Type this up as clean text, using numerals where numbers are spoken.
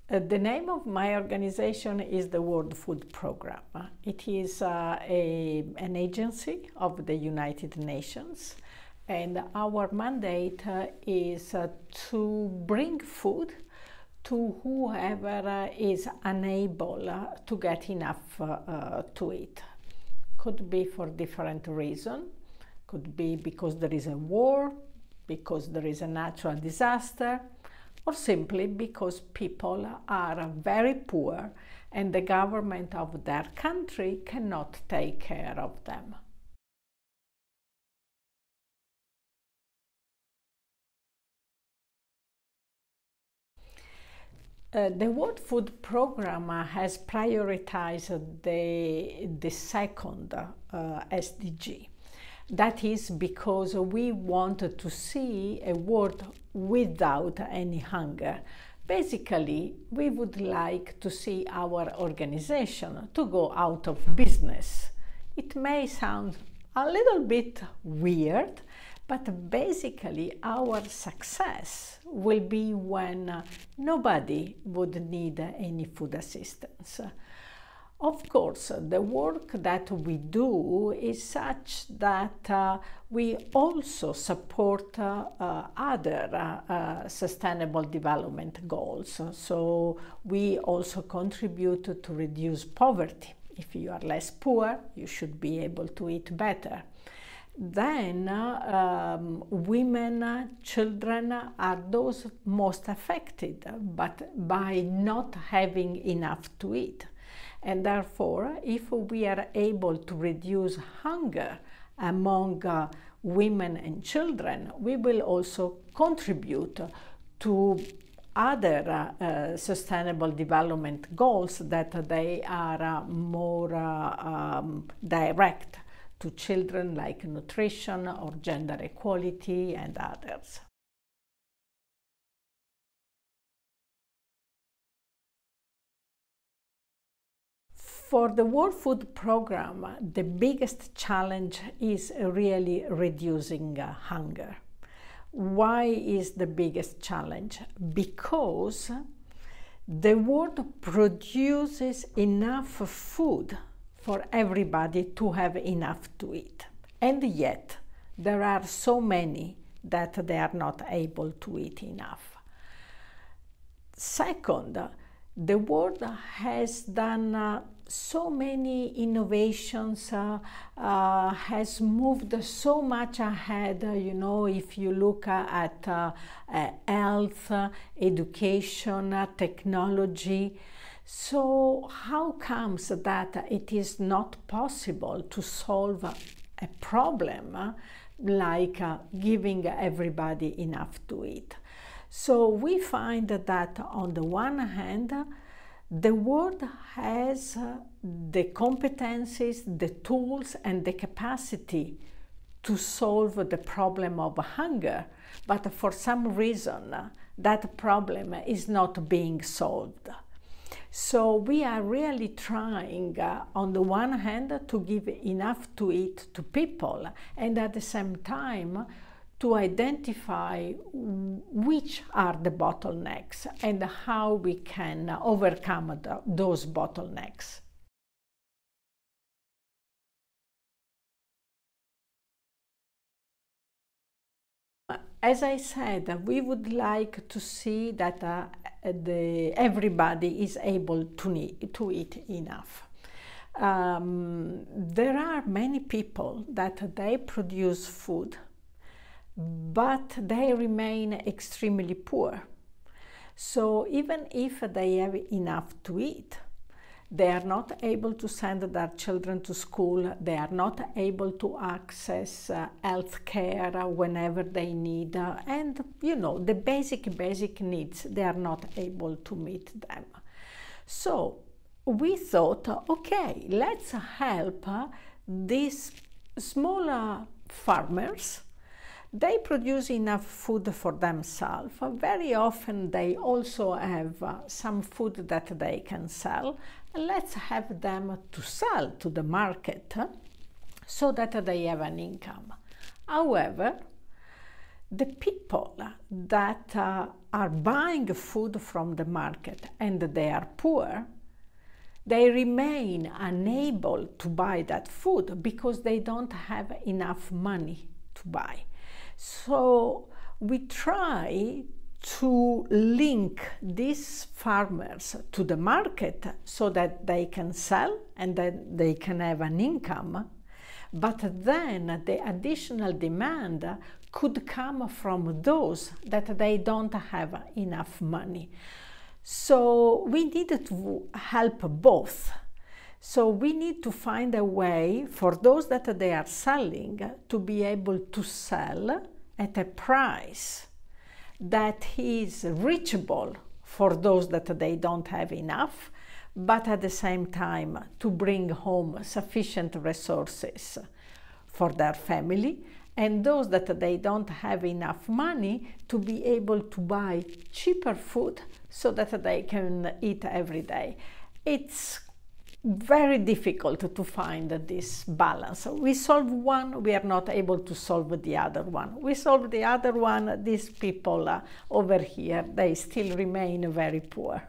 The name of my organization is the World Food Programme. It is an agency of the United Nations, and our mandate is to bring food to whoever is unable to get enough to eat. Could be for different reasons. Could be because there is a war, because there is a natural disaster, or simply because people are very poor and the government of their country cannot take care of them. The World Food Programme has prioritized the second SDG. That is because we want to see a world without any hunger. Basically, we would like to see our organization to go out of business. It may sound a little bit weird, but basically our success will be when nobody would need any food assistance. Of course, the work that we do is such that we also support other sustainable development goals. So we also contribute to reduce poverty. If you are less poor, you should be able to eat better. Then women, children are those most affected by not having enough to eat. And therefore, if we are able to reduce hunger among women and children, we will also contribute to other sustainable development goals that they are more direct to children, like nutrition or gender equality and others. For the World Food Programme, the biggest challenge is really reducing hunger. Why is the biggest challenge? Because the world produces enough food for everybody to have enough to eat. And yet, there are so many that they are not able to eat enough. Second, the world has done so many innovations, has moved so much ahead, if you look at health, education, technology. So how comes that it is not possible to solve a problem like giving everybody enough to eat? So we find that on the one hand, the world has the competencies, the tools, and the capacity to solve the problem of hunger, but for some reason that problem is not being solved. So we are really trying, on the one hand, to give enough to eat to people, and at the same time to identify which are the bottlenecks and how we can overcome those bottlenecks. As I said, we would like to see that everybody is able to eat enough. There are many people that they produce food, but they remain extremely poor. So even if they have enough to eat, they are not able to send their children to school, they are not able to access health care whenever they need, and the basic needs, they are not able to meet them. So we thought, okay, let's help these smaller farmers. They produce enough food for themselves. Very often they also have some food that they can sell. Let's have them to sell to the market so that they have an income. However, the people that are buying food from the market and they are poor, they remain unable to buy that food because they don't have enough money to buy. So we try to link these farmers to the market so that they can sell and that they can have an income. But then the additional demand could come from those that they don't have enough money. So we needed to help both. So we need to find a way for those that they are selling to be able to sell at a price that is reachable for those that they don't have enough, but at the same time to bring home sufficient resources for their family, and those that they don't have enough money to be able to buy cheaper food so that they can eat every day. It's very difficult to find this balance. We solve one, we are not able to solve the other one. We solve the other one, these people over here, they still remain very poor.